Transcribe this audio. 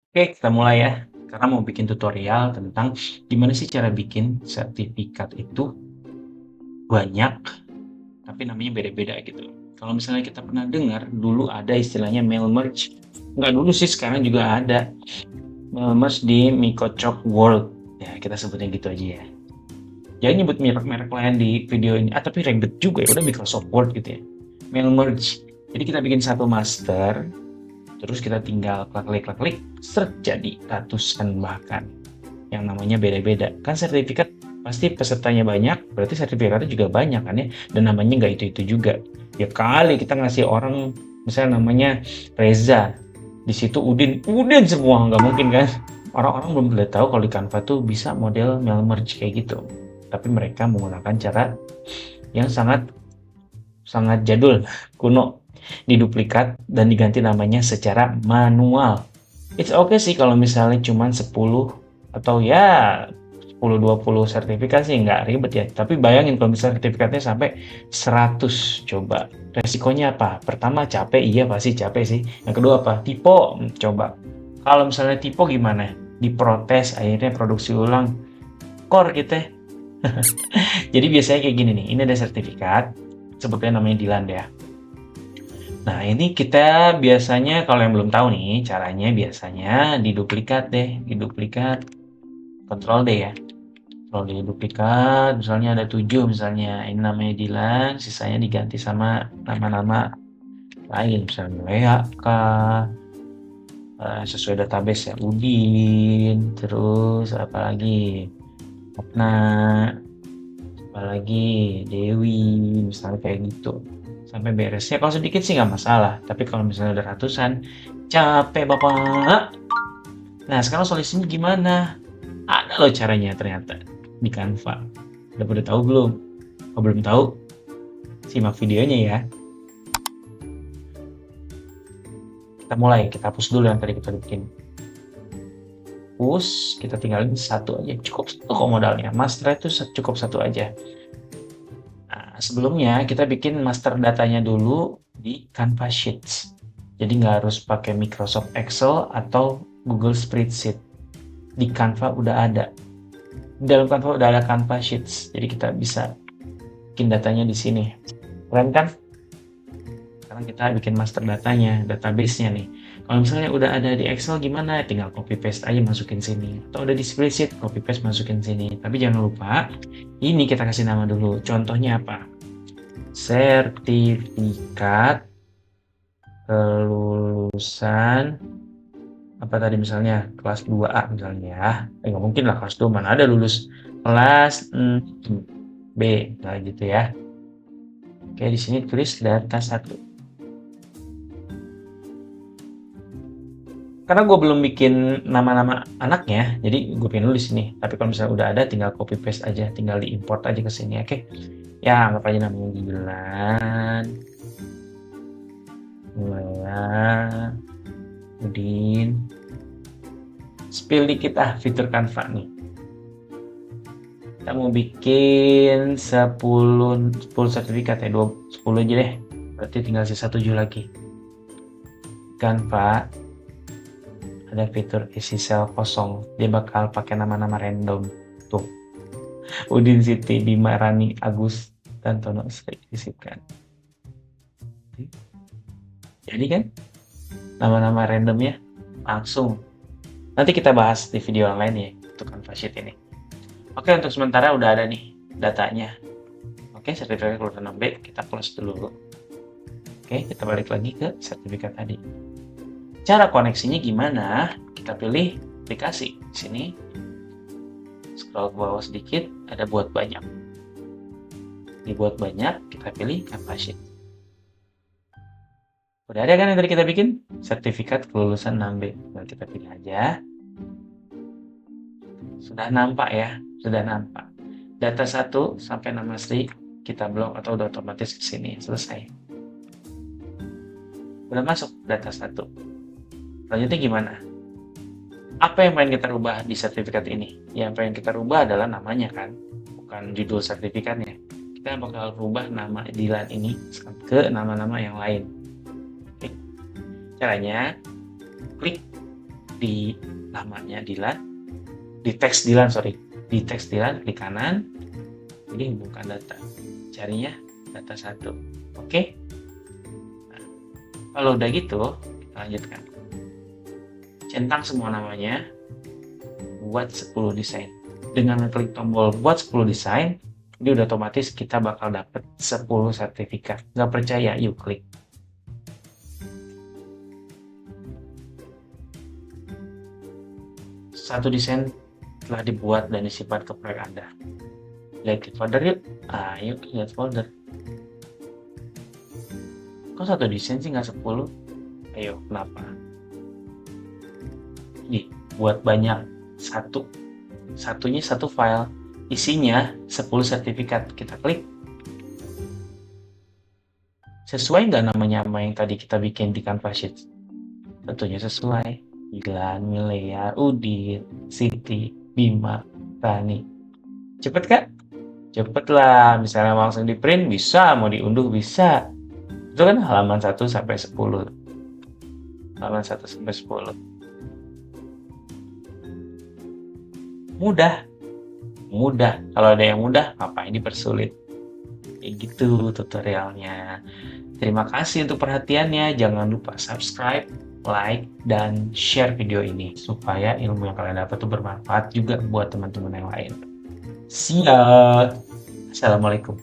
Oke, kita mulai ya. Karena mau bikin tutorial tentang gimana sih cara bikin sertifikat itu banyak, tapi namanya beda-beda gitu. Kalau misalnya kita pernah dengar, dulu ada istilahnya mail merge. Nggak dulu sih, sekarang juga ada. Mail merge di Microsoft Word. Ya, kita sebutnya gitu aja ya. Jangan nyebut merek-merek lain di video ini. Ah, tapi ribet juga ya, udah Microsoft Word gitu ya. Mail merge. Jadi kita bikin satu master, terus kita tinggal klik-klik, search jadi ratusan bahkan. Yang namanya beda-beda. Kan sertifikat pasti pesertanya banyak, berarti sertifikatnya juga banyak kan ya, dan namanya nggak itu-itu juga. Ya kali kita ngasih orang, misalnya namanya Reza, di situ Udin, Udin semua, nggak mungkin kan? Orang-orang belum boleh tahu kalau di Canva tuh bisa model mail merge kayak gitu. Tapi mereka menggunakan cara yang sangat sangat jadul, kuno, diduplikat dan diganti namanya secara manual. It's okay sih kalau misalnya cuma 10 atau ya 10-20 sertifikat sih nggak ribet ya. Tapi bayangin kalau misalnya sertifikatnya sampai 100 coba. Resikonya apa? Pertama capek, iya pasti capek sih. Yang kedua apa? Typo, coba. Kalau misalnya typo gimana? Diprotes, akhirnya produksi ulang. Core kita. Jadi biasanya kayak gini nih, ini ada sertifikat, sebutnya namanya Dilan ya. Nah, ini kita biasanya kalau yang belum tahu nih, caranya biasanya diduplikat deh, diduplikat, Ctrl D ya. Ctrl D duplikat, misalnya ada 7 misalnya, ini namanya Dilan, sisanya diganti sama nama-nama lain, misalnya Lea, K, sesuai database ya, Udin, terus apa lagi, Opna, apalagi Dewi, misalnya kayak gitu. Sampai beres. Ya kalau sedikit sih nggak masalah, tapi kalau misalnya udah ratusan, capek bapak. Nah sekarang solusinya gimana? Ada loh caranya ternyata di Canva. Udah pada tahu belum? Kalau belum tahu, simak videonya ya. Kita mulai, kita hapus dulu yang tadi kita bikin. Hapus, kita tinggalin satu aja, cukup satu kok modalnya. Master itu cukup satu aja. Nah, sebelumnya kita bikin master datanya dulu di Canva Sheets. Jadi nggak harus pakai Microsoft Excel atau Google Spreadsheet. Di Canva udah ada. Di dalam Canva udah ada Canva Sheets. Jadi kita bisa bikin datanya di sini. Keren kan? Sekarang kita bikin master datanya, database-nya nih. Kalau misalnya udah ada di Excel gimana? Tinggal copy paste aja masukin sini. Atau udah di spreadsheet, copy paste masukin sini. Tapi jangan lupa, ini kita kasih nama dulu. Contohnya apa? Sertifikat kelulusan apa tadi misalnya kelas 2A misalnya ya. Nggak mungkin lah kelas 2 mana ada lulus kelas B nah gitu ya. Oke, di sini tulis data 1. Karena gue belum bikin nama-nama anaknya, jadi gue pengen nulis ini. Tapi kalau misalnya udah ada, tinggal copy paste aja, tinggal diimport aja ke sini. Oke, ya anggap aja namanya Dilan, Lea, Udin. Spill dikit fitur Canva nih. Kita mau bikin 10 sertifikat ya, 10 aja deh. Berarti tinggal sisa 7 lagi. Canva ada fitur isi sel kosong. Dia bakal pakai nama-nama random. Tuh, Udin Siti, Bima Rani, Agus, dan Tono isipkan. Jadi kan nama-nama randomnya langsung. Nanti kita bahas di video yang lain ya untuk Canva Sheet ini. Oke, untuk sementara udah ada nih datanya. Oke, sertifikat kelulusan 6B kita close dulu. Oke, kita balik lagi ke sertifikat tadi. Cara koneksinya gimana? Kita pilih aplikasi. Di sini scroll ke bawah sedikit, ada buat banyak. Dibuat banyak, kita pilih Canva Sheet. Udah ada kan yang tadi kita bikin? Sertifikat kelulusan 6B. Nah, kita pilih aja. Sudah nampak ya, sudah nampak. Data 1 sampai nama Sri kita blok atau udah otomatis ke sini. Selesai. Udah masuk data 1. Selanjutnya gimana? Apa yang pengen kita rubah di sertifikat ini? Yang pengen kita rubah adalah namanya kan, bukan judul sertifikatnya. Kita bakal rubah nama Dilan ini ke nama-nama yang lain. Oke. Caranya, klik di namanya Dilan, di teks Dilan, di teks Dilan klik kanan, jadi hubungkan data, carinya data 1. Oke. Nah, kalau udah gitu kita lanjutkan, centang semua namanya, buat 10 desain. Dengan klik tombol buat 10 desain, ini udah otomatis kita bakal dapet 10 sertifikat. Nggak percaya, yuk klik. Satu desain telah dibuat dan disimpan ke proyek Anda. Lihat folder yuk. Ayo lihat folder. Kok satu desain sih nggak 10? Ayo, kenapa? Nih, buat banyak. Satunya satu file. Isinya 10 sertifikat. Kita klik. Sesuai nggak namanya sama yang tadi kita bikin di Canva Sheets? Tentunya sesuai. Dilan, Milea, Udit, Siti, Bima, Rani. Cepet kak? Cepet lah, misalnya mau langsung di print bisa, mau diunduh bisa. Itu kan halaman 1 sampai 10. Halaman 1 sampai 10. Mudah. Mudah. Kalau ada yang mudah, ngapain dipersulit? Kayak gitu tutorialnya. Terima kasih untuk perhatiannya. Jangan lupa subscribe, like, dan share video ini supaya ilmu yang kalian dapat itu bermanfaat juga buat teman-teman yang lain. See ya. Assalamualaikum.